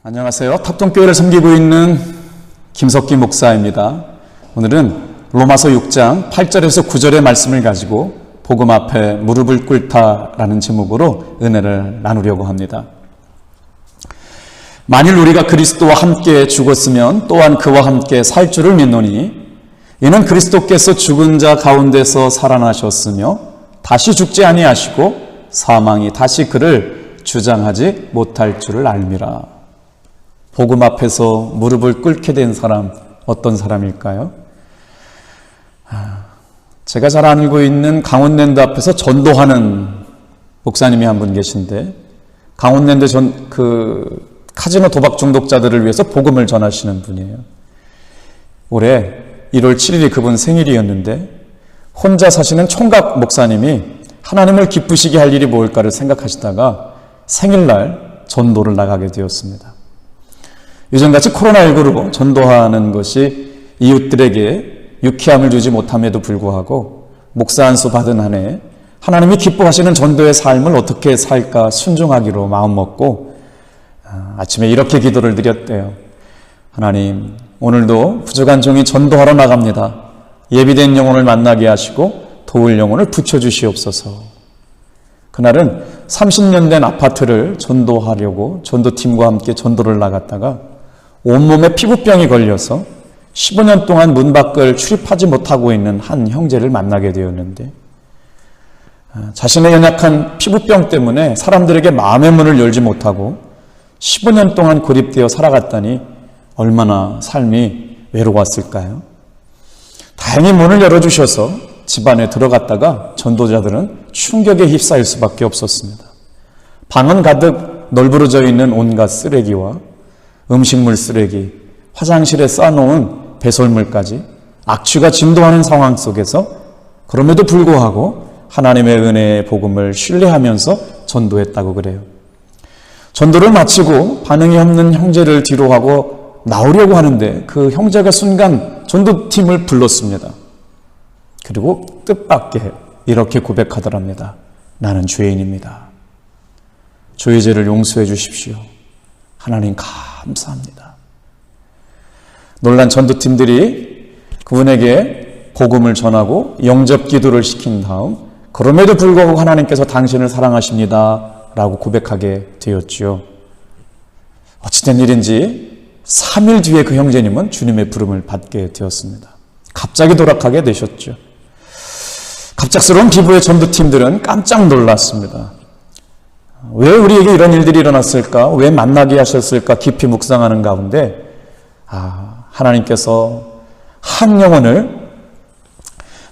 안녕하세요. 탑동교회를 섬기고 있는 김석기 목사입니다. 오늘은 로마서 6장 8절에서 9절의 말씀을 가지고 복음 앞에 무릎을 꿇다라는 제목으로 은혜를 나누려고 합니다. 만일 우리가 그리스도와 함께 죽었으면 또한 그와 함께 살 줄을 믿노니 이는 그리스도께서 죽은 자 가운데서 살아나셨으며 다시 죽지 아니하시고 사망이 다시 그를 주장하지 못할 줄을 알미라. 복음 앞에서 무릎을 꿇게 된 사람, 어떤 사람일까요? 제가 잘 알고 있는 강원랜드 앞에서 전도하는 목사님이 한 분 계신데, 강원랜드 카지노 도박 중독자들을 위해서 복음을 전하시는 분이에요. 올해 1월 7일이 그분 생일이었는데, 혼자 사시는 총각 목사님이 하나님을 기쁘시게 할 일이 뭘까를 생각하시다가 생일날 전도를 나가게 되었습니다. 요즘같이 코로나19로 전도하는 것이 이웃들에게 유쾌함을 주지 못함에도 불구하고 목사 안수 받은 한 해 하나님이 기뻐하시는 전도의 삶을 어떻게 살까 순종하기로 마음먹고 아침에 이렇게 기도를 드렸대요. 하나님, 오늘도 부족한 종이 전도하러 나갑니다. 예비된 영혼을 만나게 하시고 도울 영혼을 붙여주시옵소서. 그날은 30년 된 아파트를 전도하려고 전도팀과 함께 전도를 나갔다가 온몸에 피부병이 걸려서 15년 동안 문 밖을 출입하지 못하고 있는 한 형제를 만나게 되었는데, 자신의 연약한 피부병 때문에 사람들에게 마음의 문을 열지 못하고 15년 동안 고립되어 살아갔다니 얼마나 삶이 외로웠을까요? 다행히 문을 열어주셔서 집안에 들어갔다가 전도자들은 충격에 휩싸일 수밖에 없었습니다. 방은 가득 널브러져 있는 온갖 쓰레기와 음식물 쓰레기, 화장실에 쌓아놓은 배설물까지 악취가 진동하는 상황 속에서 그럼에도 불구하고 하나님의 은혜의 복음을 신뢰하면서 전도했다고 그래요. 전도를 마치고 반응이 없는 형제를 뒤로 하고 나오려고 하는데 그 형제가 순간 전도팀을 불렀습니다. 그리고 뜻밖의 이렇게 고백하더랍니다. 나는 죄인입니다. 저의 죄를 용서해 주십시오. 하나님 감사합니다. 놀란 전도팀들이 그분에게 복음을 전하고 영접 기도를 시킨 다음 그럼에도 불구하고 하나님께서 당신을 사랑하십니다 라고 고백하게 되었지요. 어찌된 일인지 3일 뒤에 그 형제님은 주님의 부름을 받게 되었습니다. 갑자기 돌아가게 되셨죠. 갑작스러운 기부의 전도팀들은 깜짝 놀랐습니다. 왜 우리에게 이런 일들이 일어났을까? 왜 만나게 하셨을까? 깊이 묵상하는 가운데 하나님께서 한 영혼을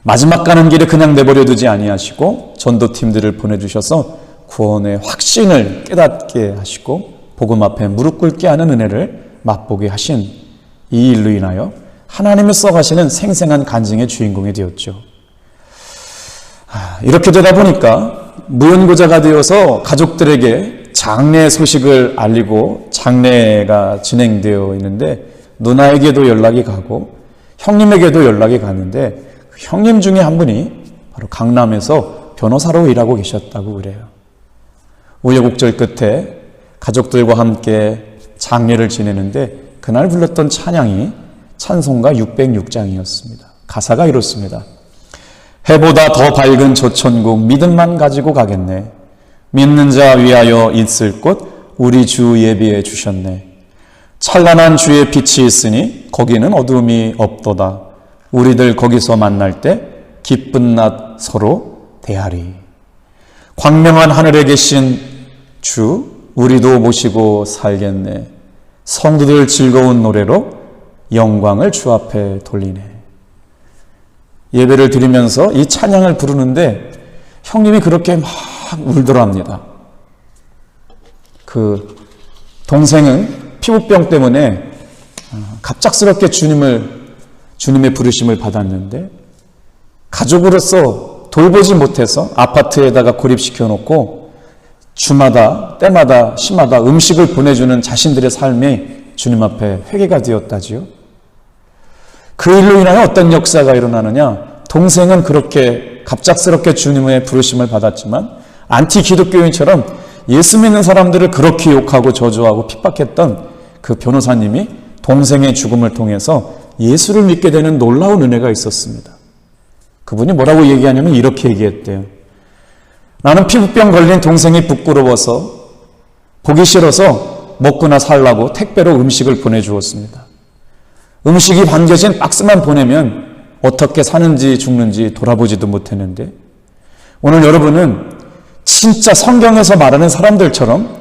마지막 가는 길에 그냥 내버려 두지 아니하시고 전도팀들을 보내주셔서 구원의 확신을 깨닫게 하시고 복음 앞에 무릎 꿇게 하는 은혜를 맛보게 하신 이 일로 인하여 하나님이 써가시는 생생한 간증의 주인공이 되었죠. 이렇게 되다 보니까 무연고자가 되어서 가족들에게 장례 소식을 알리고 장례가 진행되어 있는데 누나에게도 연락이 가고 형님에게도 연락이 갔는데 그 형님 중에 한 분이 바로 강남에서 변호사로 일하고 계셨다고 그래요. 우여곡절 끝에 가족들과 함께 장례를 지내는데 그날 불렀던 찬양이 찬송가 606장이었습니다. 가사가 이렇습니다. 해보다 더 밝은 저 천국 믿음만 가지고 가겠네. 믿는 자 위하여 있을 곳 우리 주 예비해 주셨네. 찬란한 주의 빛이 있으니 거기는 어둠이 없도다. 우리들 거기서 만날 때 기쁜 낮 서로 대하리. 광명한 하늘에 계신 주 우리도 모시고 살겠네. 성도들 즐거운 노래로 영광을 주 앞에 돌리네. 예배를 드리면서 이 찬양을 부르는데 형님이 그렇게 막 울더랍니다. 그 동생은 피부병 때문에 갑작스럽게 주님의 부르심을 받았는데 가족으로서 돌보지 못해서 아파트에다가 고립시켜 놓고 주마다 때마다 시마다 음식을 보내주는 자신들의 삶이 주님 앞에 회개가 되었다지요. 그 일로 인하여 어떤 역사가 일어나느냐? 동생은 그렇게 갑작스럽게 주님의 부르심을 받았지만 안티 기독교인처럼 예수 믿는 사람들을 그렇게 욕하고 저주하고 핍박했던 그 변호사님이 동생의 죽음을 통해서 예수를 믿게 되는 놀라운 은혜가 있었습니다. 그분이 뭐라고 얘기하냐면 이렇게 얘기했대요. 나는 피부병 걸린 동생이 부끄러워서 보기 싫어서 먹고나 살라고 택배로 음식을 보내주었습니다. 음식이 반겨진 박스만 보내면 어떻게 사는지 죽는지 돌아보지도 못했는데 오늘 여러분은 진짜 성경에서 말하는 사람들처럼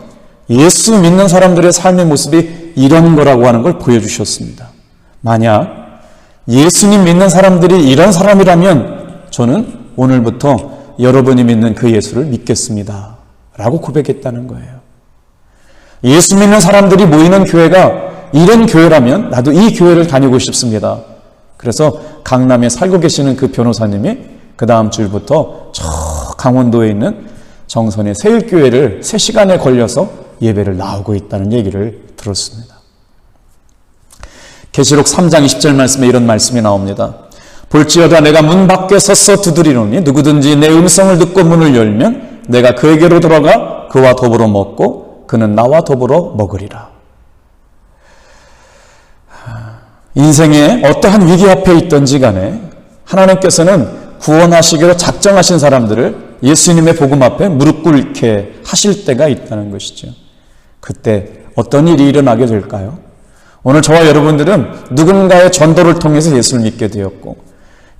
예수 믿는 사람들의 삶의 모습이 이런 거라고 하는 걸 보여주셨습니다. 만약 예수님 믿는 사람들이 이런 사람이라면 저는 오늘부터 여러분이 믿는 그 예수를 믿겠습니다 라고 고백했다는 거예요. 예수 믿는 사람들이 모이는 교회가 이런 교회라면 나도 이 교회를 다니고 싶습니다. 그래서 강남에 살고 계시는 그 변호사님이 그 다음 주일부터 저 강원도에 있는 정선의 세일교회를 3시간에 걸려서 예배를 나오고 있다는 얘기를 들었습니다. 계시록 3장 20절 말씀에 이런 말씀이 나옵니다. 볼지어다 내가 문 밖에 서서 두드리노니 누구든지 내 음성을 듣고 문을 열면 내가 그에게로 들어가 그와 더불어 먹고 그는 나와 더불어 먹으리라. 인생에 어떠한 위기 앞에 있든지 간에 하나님께서는 구원하시기로 작정하신 사람들을 예수님의 복음 앞에 무릎 꿇게 하실 때가 있다는 것이죠. 그때 어떤 일이 일어나게 될까요? 오늘 저와 여러분들은 누군가의 전도를 통해서 예수를 믿게 되었고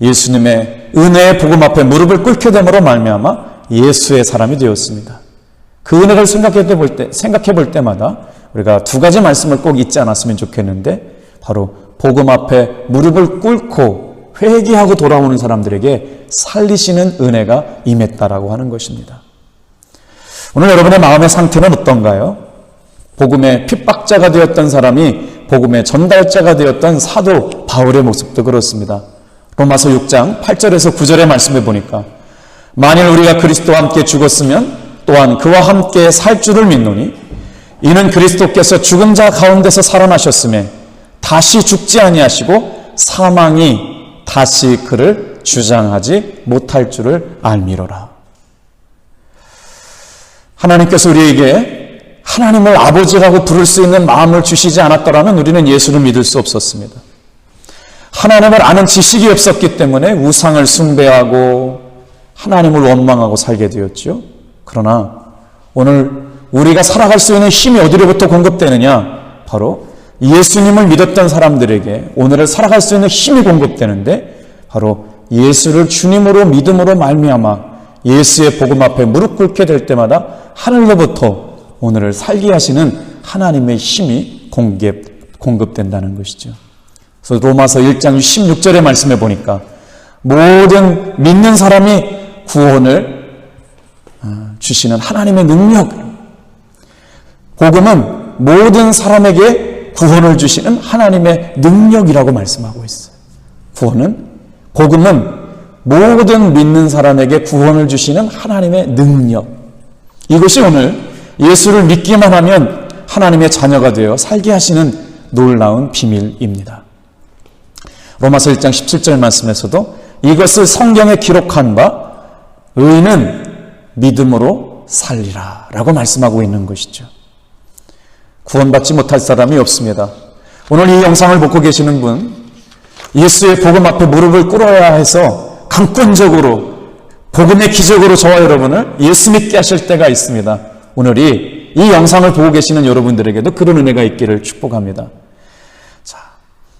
예수님의 은혜의 복음 앞에 무릎을 꿇게 됨으로 말미암아 예수의 사람이 되었습니다. 그 은혜를 생각해 볼 때마다 우리가 두 가지 말씀을 꼭 잊지 않았으면 좋겠는데 바로 복음 앞에 무릎을 꿇고 회개하고 돌아오는 사람들에게 살리시는 은혜가 임했다라고 하는 것입니다. 오늘 여러분의 마음의 상태는 어떤가요? 복음의 핍박자가 되었던 사람이 복음의 전달자가 되었던 사도 바울의 모습도 그렇습니다. 로마서 6장 8절에서 9절의 말씀을 보니까 만일 우리가 그리스도와 함께 죽었으면 또한 그와 함께 살 줄을 믿노니 이는 그리스도께서 죽은 자 가운데서 살아나셨음에 다시 죽지 아니하시고 사망이 다시 그를 주장하지 못할 줄을 알미로라. 하나님께서 우리에게 하나님을 아버지라고 부를 수 있는 마음을 주시지 않았더라면 우리는 예수를 믿을 수 없었습니다. 하나님을 아는 지식이 없었기 때문에 우상을 숭배하고 하나님을 원망하고 살게 되었죠. 그러나 오늘 우리가 살아갈 수 있는 힘이 어디로부터 공급되느냐? 바로 예수님을 믿었던 사람들에게 오늘을 살아갈 수 있는 힘이 공급되는데 바로 예수를 주님으로 믿음으로 말미암아 예수의 복음 앞에 무릎 꿇게 될 때마다 하늘로부터 오늘을 살게 하시는 하나님의 힘이 공급된다는 것이죠. 그래서 로마서 1장 16절의 말씀에 보니까 모든 믿는 사람이 구원을 주시는 하나님의 능력, 복음은 모든 사람에게 구원을 주시는 하나님의 능력이라고 말씀하고 있어요. 복음은 모든 믿는 사람에게 구원을 주시는 하나님의 능력. 이것이 오늘 예수를 믿기만 하면 하나님의 자녀가 되어 살게 하시는 놀라운 비밀입니다. 로마서 1장 17절 말씀에서도 이것을 성경에 기록한 바 의인은 믿음으로 살리라 라고 말씀하고 있는 것이죠. 구원받지 못할 사람이 없습니다. 오늘 이 영상을 보고 계시는 분, 예수의 복음 앞에 무릎을 꿇어야 해서 강권적으로 복음의 기적으로 저와 여러분을 예수 믿게 하실 때가 있습니다. 오늘이 이 영상을 보고 계시는 여러분들에게도 그런 은혜가 있기를 축복합니다. 자,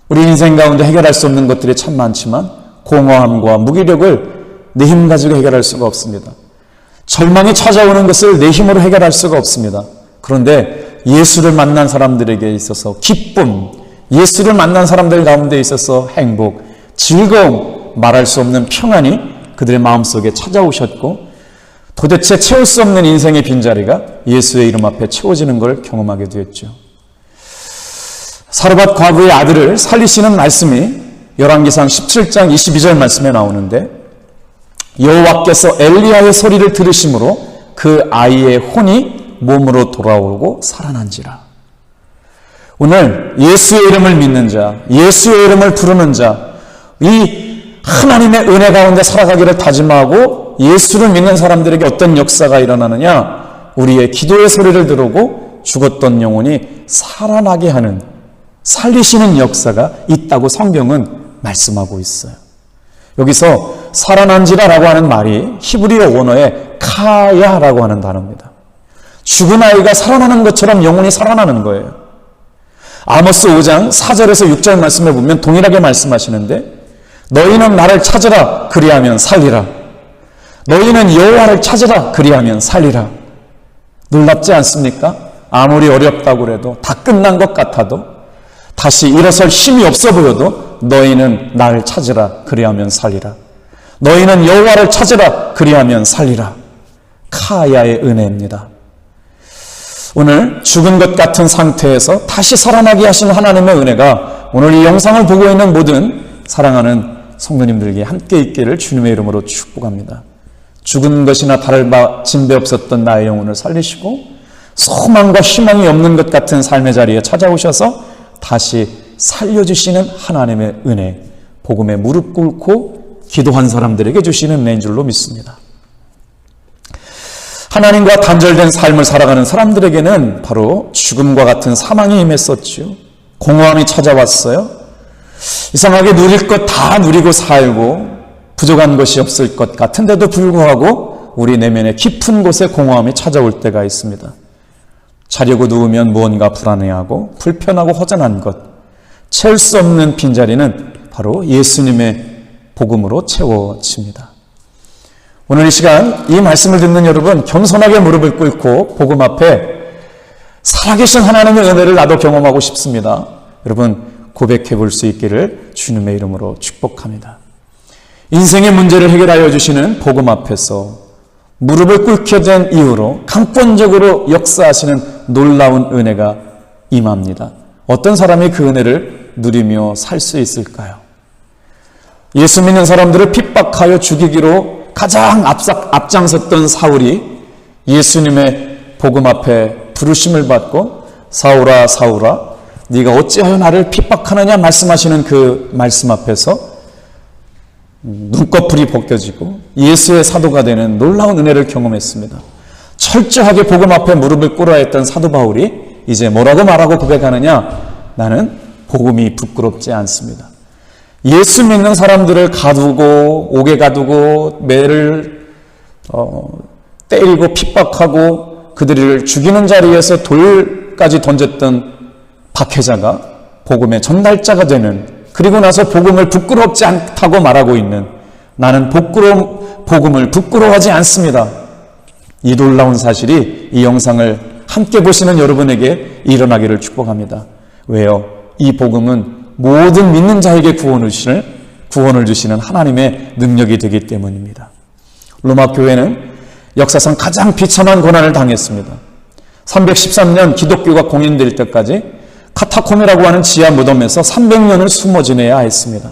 우리 인생 가운데 해결할 수 없는 것들이 참 많지만 공허함과 무기력을 내 힘 가지고 해결할 수가 없습니다. 절망이 찾아오는 것을 내 힘으로 해결할 수가 없습니다. 그런데 예수를 만난 사람들에게 있어서 기쁨, 예수를 만난 사람들 가운데 있어서 행복, 즐거움, 말할 수 없는 평안이 그들의 마음속에 찾아오셨고 도대체 채울 수 없는 인생의 빈자리가 예수의 이름 앞에 채워지는 걸 경험하게 되었죠. 사르밧 과부의 아들을 살리시는 말씀이 열왕기상 17장 22절 말씀에 나오는데 여호와께서 엘리야의 소리를 들으심으로 그 아이의 혼이 몸으로 돌아오고 살아난지라. 오늘 예수의 이름을 믿는 자, 예수의 이름을 부르는 자, 이 하나님의 은혜 가운데 살아가기를 다짐하고 예수를 믿는 사람들에게 어떤 역사가 일어나느냐? 우리의 기도의 소리를 들으고 죽었던 영혼이 살아나게 하는, 살리시는 역사가 있다고 성경은 말씀하고 있어요. 여기서 살아난지라라고 하는 말이 히브리어 원어의 카야라고 하는 단어입니다. 죽은 아이가 살아나는 것처럼 영혼이 살아나는 거예요. 아모스 5장 4절에서 6절 말씀에 보면 동일하게 말씀하시는데, 너희는 나를 찾으라 그리하면 살리라. 너희는 여호와를 찾으라 그리하면 살리라. 놀랍지 않습니까? 아무리 어렵다고 해도, 다 끝난 것 같아도, 다시 일어설 힘이 없어 보여도 너희는 나를 찾으라 그리하면 살리라. 너희는 여호와를 찾으라 그리하면 살리라. 카야의 은혜입니다. 오늘 죽은 것 같은 상태에서 다시 살아나게 하신 하나님의 은혜가 오늘 이 영상을 보고 있는 모든 사랑하는 성도님들에게 함께 있기를 주님의 이름으로 축복합니다. 죽은 것이나 다를 바 진배 없었던 나의 영혼을 살리시고 소망과 희망이 없는 것 같은 삶의 자리에 찾아오셔서 다시 살려주시는 하나님의 은혜, 복음에 무릎 꿇고 기도한 사람들에게 주시는 은혜인 줄로 믿습니다. 하나님과 단절된 삶을 살아가는 사람들에게는 바로 죽음과 같은 사망이 임했었죠. 공허함이 찾아왔어요. 이상하게 누릴 것 다 누리고 살고 부족한 것이 없을 것 같은데도 불구하고 우리 내면의 깊은 곳에 공허함이 찾아올 때가 있습니다. 자려고 누우면 무언가 불안해하고 불편하고 허전한 것, 채울 수 없는 빈자리는 바로 예수님의 복음으로 채워집니다. 오늘 이 시간 이 말씀을 듣는 여러분, 겸손하게 무릎을 꿇고 복음 앞에 살아계신 하나님의 은혜를 나도 경험하고 싶습니다. 여러분 고백해 볼 수 있기를 주님의 이름으로 축복합니다. 인생의 문제를 해결하여 주시는 복음 앞에서 무릎을 꿇게 된 이후로 강권적으로 역사하시는 놀라운 은혜가 임합니다. 어떤 사람이 그 은혜를 누리며 살 수 있을까요? 예수 믿는 사람들을 핍박하여 죽이기로 가장 앞장섰던 사울이 예수님의 복음 앞에 부르심을 받고 사울아 사울아 네가 어찌하여 나를 핍박하느냐 말씀하시는 그 말씀 앞에서 눈꺼풀이 벗겨지고 예수의 사도가 되는 놀라운 은혜를 경험했습니다. 철저하게 복음 앞에 무릎을 꿇어야 했던 사도 바울이 이제 뭐라고 말하고 고백하느냐? 나는 복음이 부끄럽지 않습니다. 예수 믿는 사람들을 가두고 옥에 가두고 매를 때리고 핍박하고 그들을 죽이는 자리에서 돌까지 던졌던 박해자가 복음의 전달자가 되는, 그리고 나서 복음을 부끄럽지 않다고 말하고 있는, 나는 복음을 부끄러워하지 않습니다. 이 놀라운 사실이 이 영상을 함께 보시는 여러분에게 일어나기를 축복합니다. 왜요? 이 복음은 모든 믿는 자에게 구원을 주시는 하나님의 능력이 되기 때문입니다. 로마 교회는 역사상 가장 비참한 고난을 당했습니다. 313년 기독교가 공인될 때까지 카타콤이라고 하는 지하 무덤에서 300년을 숨어 지내야 했습니다.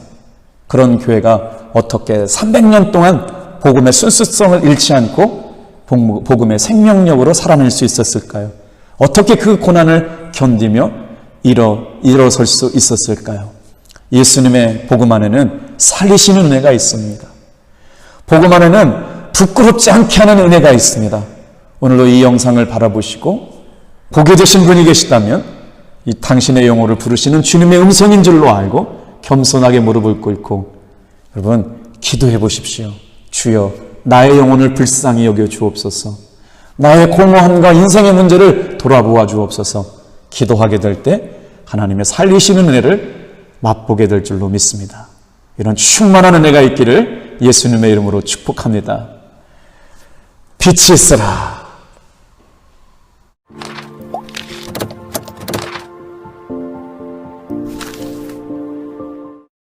그런 교회가 어떻게 300년 동안 복음의 순수성을 잃지 않고 복음의 생명력으로 살아낼 수 있었을까요? 어떻게 그 고난을 견디며 일어설 수 있었을까요? 예수님의 복음 안에는 살리시는 은혜가 있습니다. 복음 안에는 부끄럽지 않게 하는 은혜가 있습니다. 오늘도 이 영상을 바라보시고 보게 되신 분이 계시다면 이 당신의 영혼을 부르시는 주님의 음성인 줄로 알고 겸손하게 무릎을 꿇고 여러분 기도해 보십시오. 주여 나의 영혼을 불쌍히 여겨 주옵소서. 나의 공허함과 인생의 문제를 돌아보아 주옵소서. 기도하게 될 때 하나님의 살리시는 은혜를 맛보게 될 줄로 믿습니다. 이런 충만한 은혜가 있기를 예수님의 이름으로 축복합니다. 빛이 있으라.